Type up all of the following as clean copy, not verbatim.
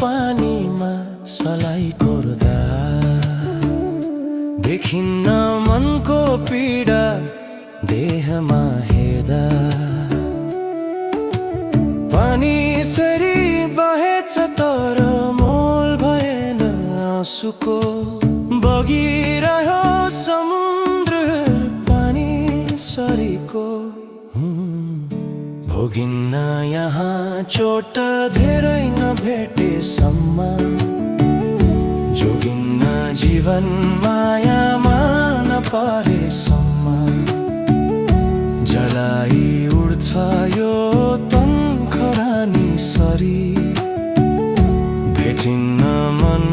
पानीमा सलाई कोर्दा देखिन्न मनको पीडा देहमा हेर्दा। पानी सरी बहेछ तर मोल भएन आँसुको, बगिरह्यो समुद्र पानी सरीको। भोगिन्न यहाँ चोट धेरै नभेटेसम्म, जोगिन्न जीवन मायामा नपरेसम्म। जलाई उड्छ यो तन खरानी सरी, भेटिन्न मन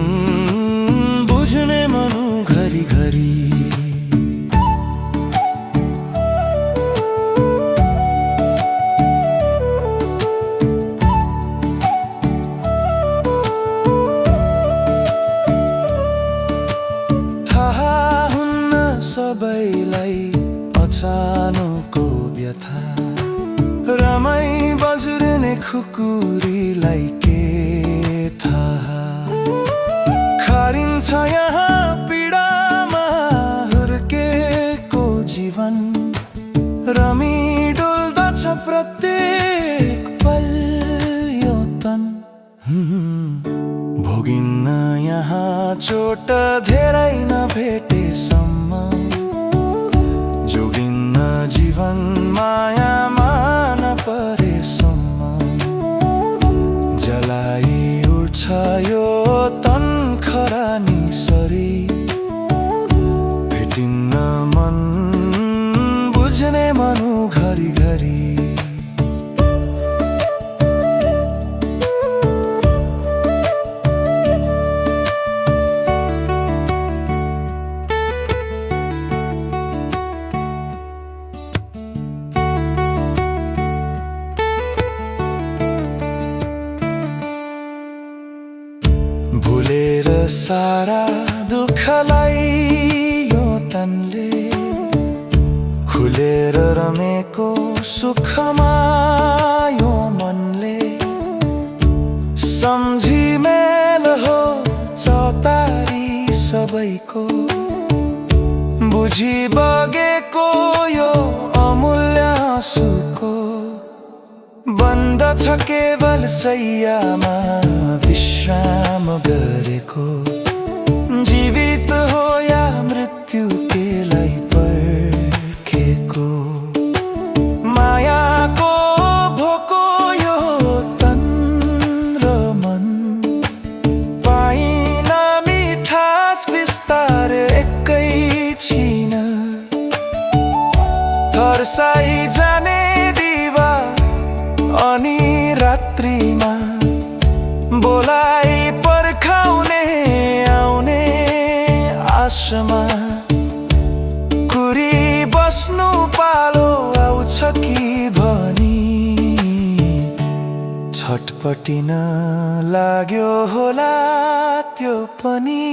बुझ्ने मनु घरी घरी। सबैलाई अचानोको व्यथा, रमाई बज्रने खुकुरीलाई के थाहा। खारिन्छ यहाँ पीडामा हुर्केको जीवन, रमी डुल्दछ प्रत्येक पल यो तन। भोगिन्न यहाँ चोट धेरै नभेटेसम्म, जोगिन्न जीवन मायामा नपरेसम्म। जलाई उड्छ यो तन खरानी सरी, भेटिन्न मन बुझ्ने मनु घरी घरी। भुलेर सारा दुःखलाई यो तनले, खुलेर रमेको सुखमा यो मनले। सम्झी मेल हो चौतारी सबैको, बुझी बगेको यो अमूल्य आँसुको। बन्द छ केवल सैयामा विश्राम गरेको, जीवित हो या मृत्यु केलाई पर्खेको। मायाको भोको यो तन र मन, पाइन मिठास विस्तार एकैछिन। तर्साई जाने दिवा अनि रात्रिमा, बोलाई पर्खाउने आउने आशमा। कुरी बस्नु पालो आउँछ कि भनी, छटपटिन लाग्यो होला त्यो पनि।